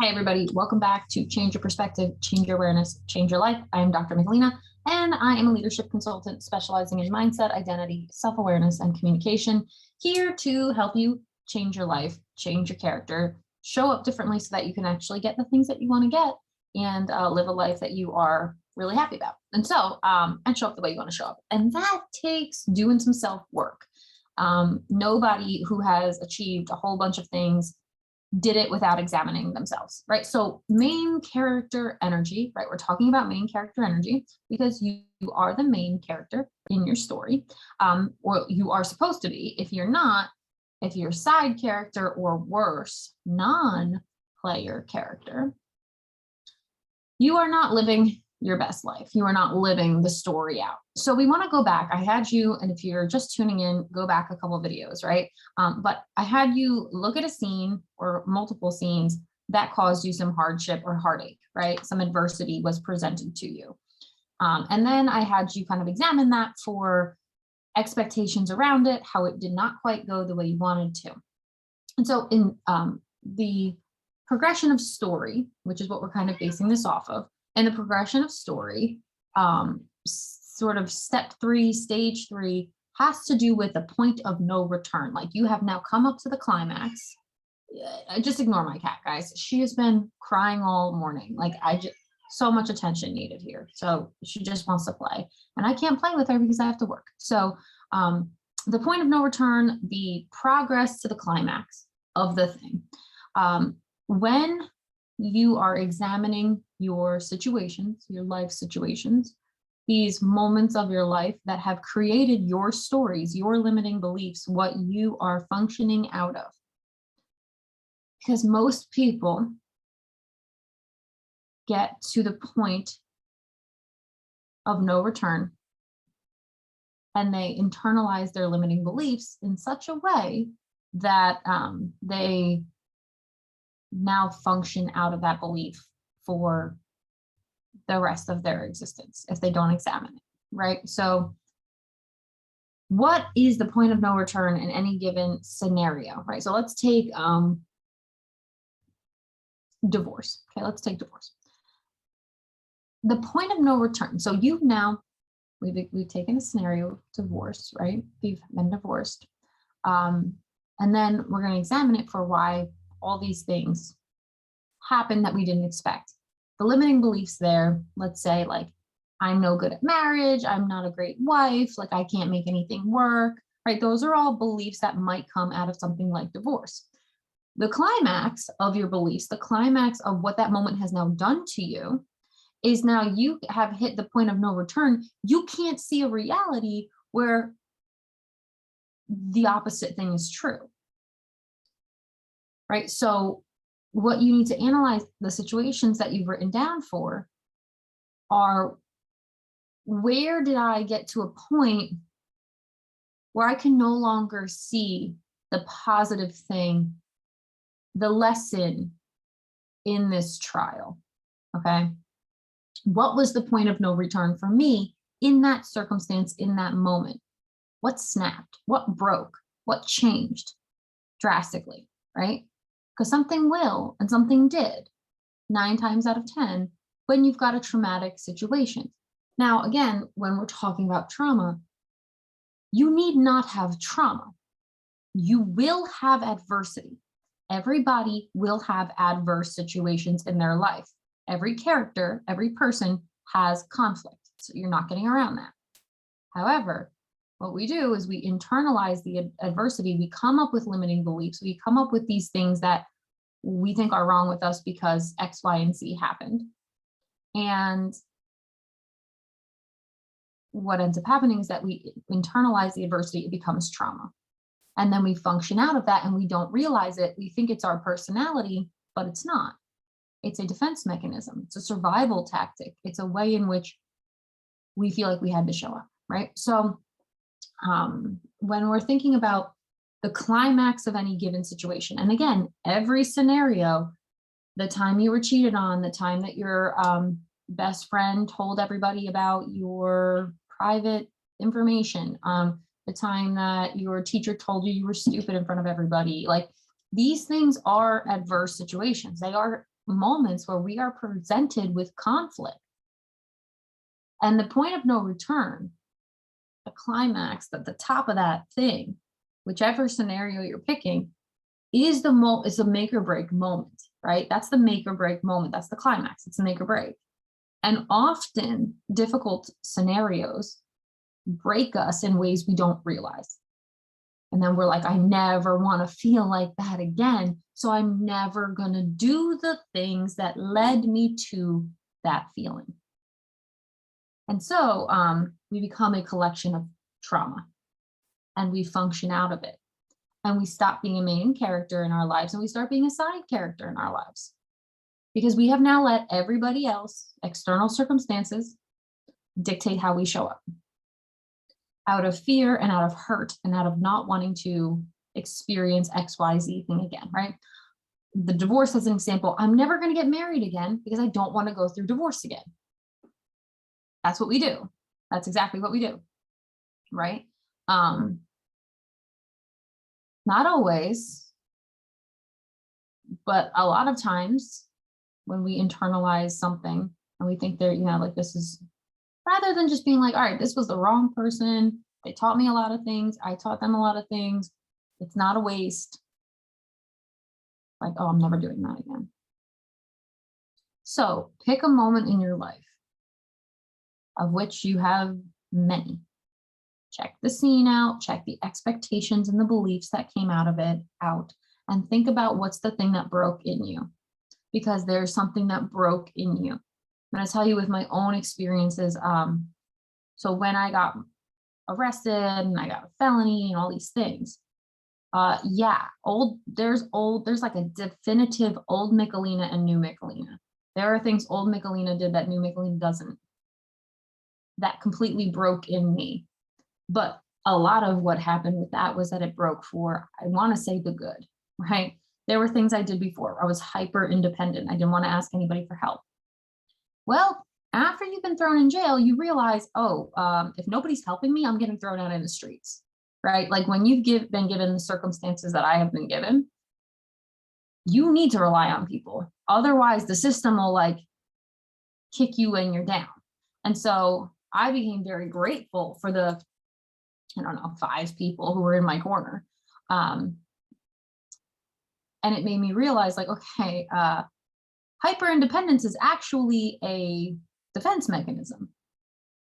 Hi, everybody. Welcome back to Change Your Perspective, Change Your Awareness, Change Your Life. I am Dr. Michelina, and I am a leadership consultant specializing in mindset, identity, self-awareness, and communication, here to help you change your life, change your character, show up differently so that you can actually get the things that you want to get and live a life that you are really happy about. And show up the way you want to show up. And that takes doing some self-work. Nobody who has achieved a whole bunch of things did it without examining themselves, right? So main character energy, right? We're talking about main character energy because you are the main character in your story, or you are supposed to be. If you're not, if you're side character or worse, non-player character, you are not living your best life. You are not living the story out. So we want to go back. I had you, and if you're just tuning in, go back a couple of videos, right? But I had you look at a scene or multiple scenes that caused you some hardship or heartache, right? Some adversity was presented to you. And then I had you kind of examine that for expectations around it, how it did not quite go the way you wanted to. And so in the progression of story, which is what we're kind of basing this off of, and the progression of story, sort of step 3, stage 3, has to do with a point of no return. Like you have now come up to the climax. Just ignore my cat, guys. She has been crying all morning. Like so much attention needed here. So she just wants to play. And I can't play with her because I have to work. So the point of no return, the progress to the climax of the thing. When you are examining your situations, your life situations, these moments of your life that have created your stories, your limiting beliefs, what you are functioning out of. Because most people get to the point of no return and they internalize their limiting beliefs in such a way that they now function out of that belief for the rest of their existence if they don't examine it, right? So what is the point of no return in any given scenario, right? So let's take divorce. Okay, let's take divorce. The point of no return. So you've now, we've taken a scenario of divorce, right? We've been divorced. And then we're going to examine it for why all these things happen that we didn't expect. The limiting beliefs there, let's say like, I'm no good at marriage, I'm not a great wife, like I can't make anything work, right? Those are all beliefs that might come out of something like divorce. The climax of your beliefs, the climax of what that moment has now done to you is now you have hit the point of no return. You can't see a reality where the opposite thing is true, right? So what you need to analyze, the situations that you've written down for are, where did I get to a point where I can no longer see the positive thing, the lesson in this trial, okay? What was the point of no return for me in that circumstance, in that moment? What snapped? What broke? What changed drastically, right? Because something will and something did 9 times out of 10 when you've got a traumatic situation. Now, again, when we're talking about trauma, you need not have trauma. You will have adversity. Everybody will have adverse situations in their life. Every character, every person has conflict. So you're not getting around that. However, what we do is we internalize the adversity. We come up with limiting beliefs. We come up with these things that we think are wrong with us because X, Y, and Z happened. And what ends up happening is that we internalize the adversity, it becomes trauma. And then we function out of that and we don't realize it. We think it's our personality, but it's not. It's a defense mechanism. It's a survival tactic. It's a way in which we feel like we had to show up, right? So when we're thinking about the climax of any given situation, and again, every scenario, the time you were cheated on, the time that your best friend told everybody about your private information, the time that your teacher told you were stupid in front of everybody, like these things are adverse situations. They are moments where we are presented with conflict. And the point of no return, the climax, at the top of that thing, whichever scenario you're picking, is the make or break moment, right? That's the make or break moment. That's the climax. It's the make or break. And often difficult scenarios break us in ways we don't realize. And then we're like, I never want to feel like that again. So I'm never going to do the things that led me to that feeling. And so we become a collection of trauma and we function out of it. And we stop being a main character in our lives and we start being a side character in our lives. Because we have now let everybody else, external circumstances, dictate how we show up. Out of fear and out of hurt and out of not wanting to experience XYZ thing again, right? The divorce as an example, I'm never going to get married again because I don't want to go through divorce again. That's what we do. That's exactly what we do, right? Not always, but a lot of times when we internalize something and we think they're, like this is, rather than just being like, all right, this was the wrong person. They taught me a lot of things. I taught them a lot of things. It's not a waste. Like, oh, I'm never doing that again. So pick a moment in your life of which you have many. Check the scene out, check the expectations and the beliefs that came out of it out, and think about what's the thing that broke in you, because there's something that broke in you. I'm going to tell you with my own experiences. So when I got arrested and I got a felony and all these things, there's like a definitive old Michelina and new Michelina. There are things old Michelina did that new Michelina doesn't. That completely broke in me. But a lot of what happened with that was that it broke for, I want to say, the good, right? There were things I did before. I was hyper independent. I didn't want to ask anybody for help. Well, after you've been thrown in jail, you realize, if nobody's helping me, I'm getting thrown out in the streets, right? Like when you've been given the circumstances that I have been given, you need to rely on people. Otherwise, the system will like kick you when you're down. And so I became very grateful for the, 5 people who were in my corner. And it made me realize like, okay, hyper independence is actually a defense mechanism.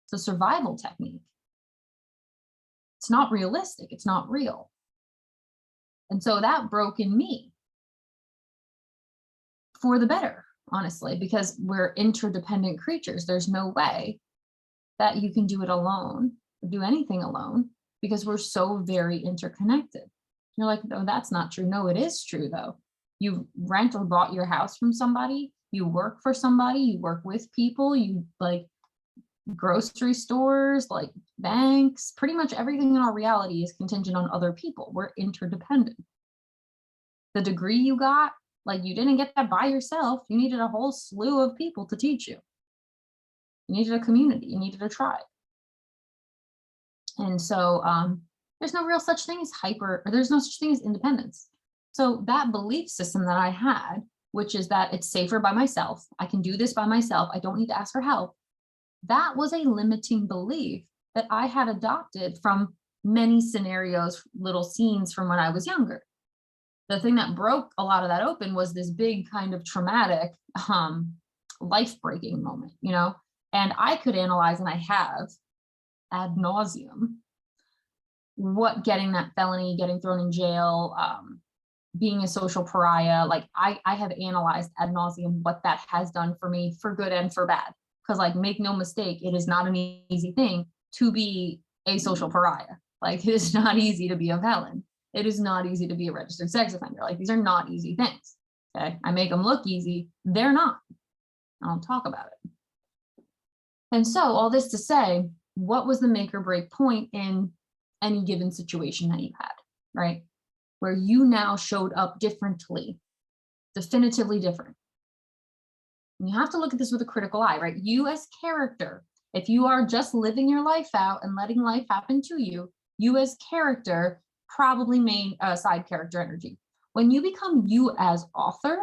It's a survival technique. It's not realistic. It's not real. And so that broke in me for the better, honestly, because we're interdependent creatures. There's no way that you can do it alone or do anything alone because we're so very interconnected. You're like, no, that's not true. No, it is true though. You rent or bought your house from somebody, you work for somebody, you work with people, you like grocery stores, like banks, pretty much everything in our reality is contingent on other people. We're interdependent. The degree you got, like you didn't get that by yourself. You needed a whole slew of people to teach you. You needed a community, you needed a tribe. And so there's no real such thing as there's no such thing as independence. So that belief system that I had, which is that it's safer by myself, I can do this by myself, I don't need to ask for help. That was a limiting belief that I had adopted from many scenarios, little scenes from when I was younger. The thing that broke a lot of that open was this big kind of traumatic, life-breaking moment, and I could analyze, and I have ad nauseum, what getting that felony, getting thrown in jail, being a social pariah, like I have analyzed ad nauseum what that has done for me, for good and for bad. Because like, make no mistake, it is not an easy thing to be a social pariah. Like it is not easy to be a felon. It is not easy to be a registered sex offender. Like these are not easy things. Okay, I make them look easy. They're not. I'll talk about it. And so all this to say, what was the make or break point in any given situation that you had, right? Where you now showed up differently, definitively different. And you have to look at this with a critical eye, right? You as character, if you are just living your life out and letting life happen to you, you as character, probably main side character energy. When you become you as author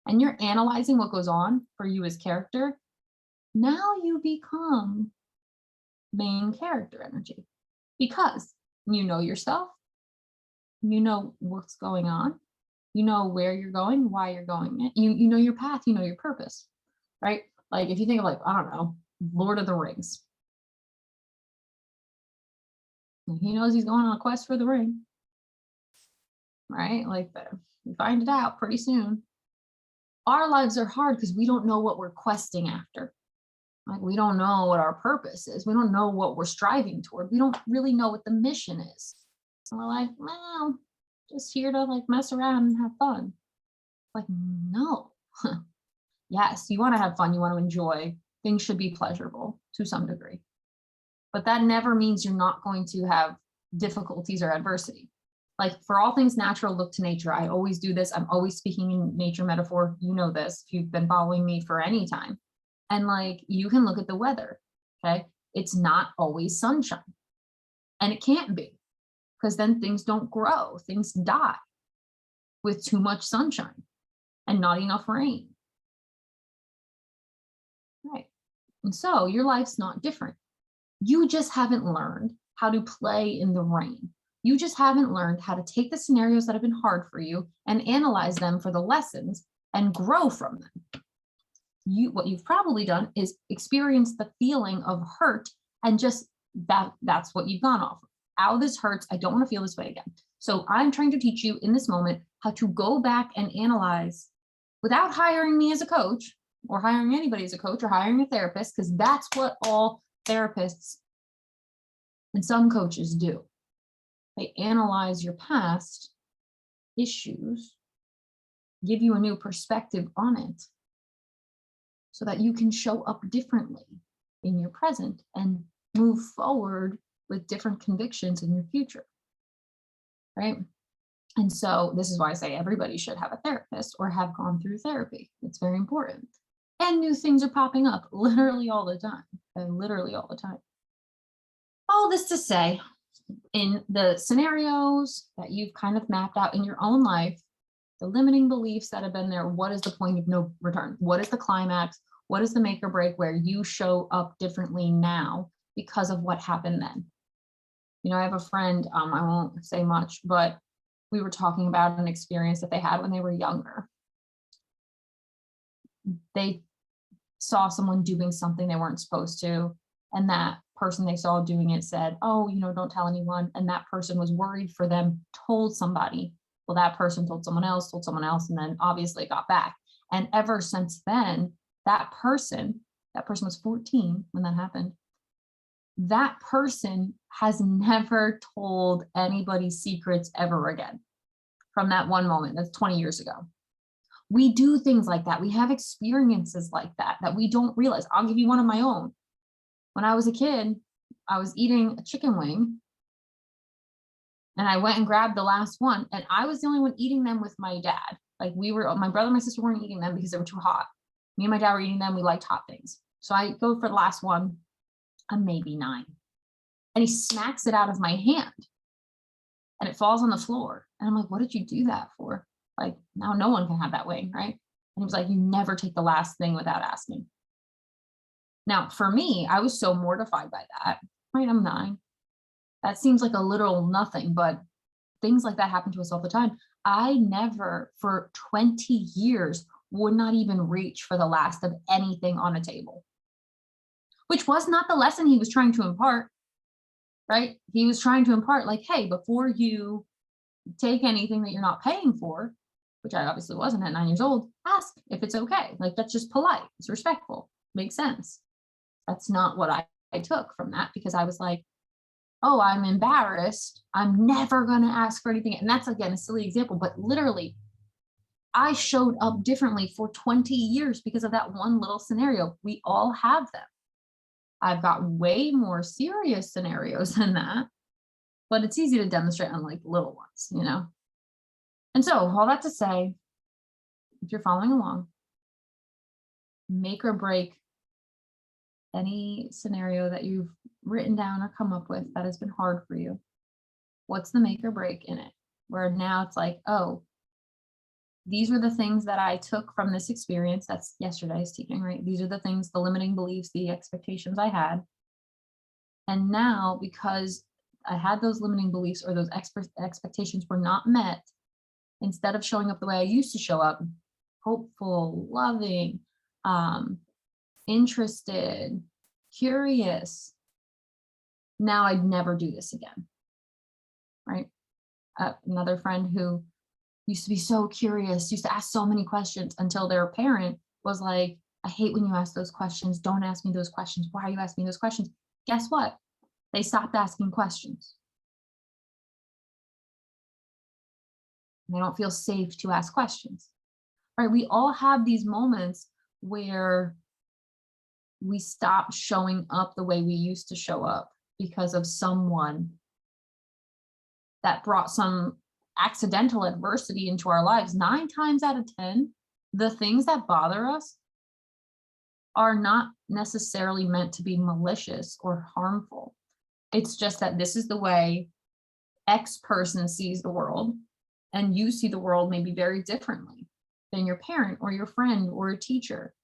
and you're analyzing what goes on for you as character, now you become main character energy because you know yourself, you know what's going on, you know where you're going, why you're going, you know your path, you know your purpose, right? Like if you think of like, I don't know, Lord of the Rings. He knows he's going on a quest for the ring, right? Like you find it out pretty soon. Our lives are hard because we don't know what we're questing after. Like we don't know what our purpose is. We don't know what we're striving toward. We don't really know what the mission is. So we're like, well, just here to like mess around and have fun. Like, no. Yes, you want to have fun. You want to enjoy. Things should be pleasurable to some degree. But that never means you're not going to have difficulties or adversity. Like for all things natural, look to nature. I always do this. I'm always speaking in nature metaphor. You know this if you've been following me for any time. And like you can look at the weather. Okay. It's not always sunshine. And it can't be because then things don't grow. Things die with too much sunshine and not enough rain. Right. And so your life's not different. You just haven't learned how to play in the rain. You just haven't learned how to take the scenarios that have been hard for you and analyze them for the lessons and grow from them. What you've probably done is experience the feeling of hurt and just that's what you've gone off of. Ow, this hurts. I don't want to feel this way again. So I'm trying to teach you in this moment how to go back and analyze without hiring me as a coach or hiring anybody as a coach or hiring a therapist, because that's what all therapists and some coaches do. They analyze your past issues, give you a new perspective on it so that you can show up differently in your present and move forward with different convictions in your future, right? And so this is why I say everybody should have a therapist or have gone through therapy. It's very important. And new things are popping up literally all the time, literally all the time. All this to say, in the scenarios that you've kind of mapped out in your own life, the limiting beliefs that have been there, what is the point of no return? What is the climax? What is the make or break where you show up differently now because of what happened then? You know, I have a friend, I won't say much, but we were talking about an experience that they had when they were younger. They saw someone doing something they weren't supposed to, and that person they saw doing it said, oh, you know, don't tell anyone. And that person was worried for them, told somebody. Well, that person told someone else, and then obviously it got back. And ever since then, that person was 14 when that happened. That person has never told anybody's secrets ever again from that one moment. That's 20 years ago. We do things like that. We have experiences like that we don't realize. I'll give you one of my own. When I was a kid, I was eating a chicken wing and I went and grabbed the last one, and I was the only one eating them with my dad. Like my brother and my sister weren't eating them because they were too hot. Me and my dad were eating them. We liked hot things. So I go for the last one. I'm maybe 9. And he smacks it out of my hand and it falls on the floor. And I'm like, what did you do that for? Like, now no one can have that wing, right? And he was like, you never take the last thing without asking. Now, for me, I was so mortified by that, right? I'm 9. That seems like a little nothing, but things like that happen to us all the time. I never, for 20 years, would not even reach for the last of anything on a table, which was not the lesson he was trying to impart, right? He was trying to impart like, hey, before you take anything that you're not paying for, which I obviously wasn't at 9 years old, ask if it's okay. Like, that's just polite. It's respectful. Makes sense. That's not what I took from that, because I was like, oh, I'm embarrassed. I'm never going to ask for anything. And that's, again, a silly example, but literally, I showed up differently for 20 years because of that one little scenario. We all have them. I've got way more serious scenarios than that, but it's easy to demonstrate on like little ones, you know? And so all that to say, if you're following along, make or break any scenario that you've written down or come up with that has been hard for you. What's the make or break in it? Where now it's like, oh, these were the things that I took from this experience. That's yesterday's teaching, right? These are the things, the limiting beliefs, the expectations I had. And now, because I had those limiting beliefs or those expectations were not met, instead of showing up the way I used to show up, hopeful, loving, interested, curious, now I'd never do this again, right? Another friend who used to be so curious, used to ask so many questions until their parent was like, I hate when you ask those questions. Don't ask me those questions. Why are you asking those questions? Guess what? They stopped asking questions. They don't feel safe to ask questions, right? We all have these moments where we stop showing up the way we used to show up because of someone that brought some accidental adversity into our lives. 9 times out of 10, the things that bother us are not necessarily meant to be malicious or harmful. It's just that this is the way X person sees the world, and you see the world maybe very differently than your parent or your friend or a teacher.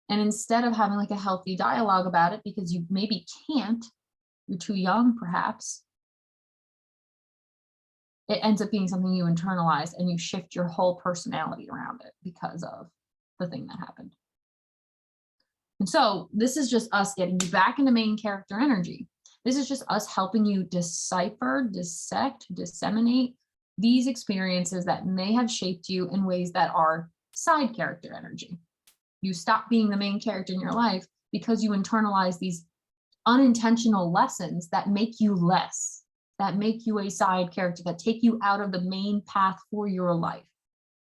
And instead of having like a healthy dialogue about it, because you maybe can't, you're too young perhaps, it ends up being something you internalize and you shift your whole personality around it because of the thing that happened. And so this is just us getting you back into main character energy. This is just us helping you decipher, dissect, disseminate these experiences that may have shaped you in ways that are side character energy. You stop being the main character in your life because you internalize these unintentional lessons that make you less, that make you a side character, that take you out of the main path for your life,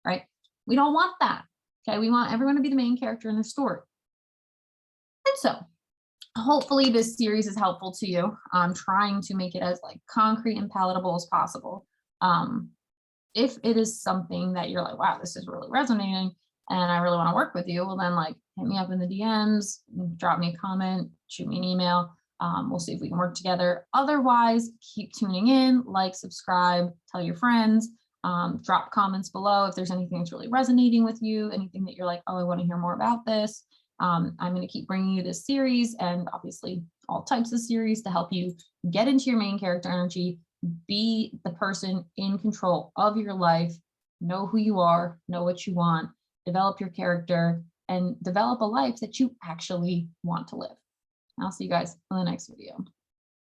right? We don't want that, okay? We want everyone to be the main character in their story. And so hopefully this series is helpful to you. I'm trying to make it as like concrete and palatable as possible. If it is something that you're like, wow, this is really resonating and I really want to work with you, well then like hit me up in the DMs, drop me a comment, shoot me an email. We'll see if we can work together. Otherwise, keep tuning in, like, subscribe, tell your friends, drop comments below if there's anything that's really resonating with you, anything that you're like, oh, I want to hear more about this. I'm going to keep bringing you this series and obviously all types of series to help you get into your main character energy, be the person in control of your life, know who you are, know what you want, develop your character, and develop a life that you actually want to live. I'll see you guys in the next video.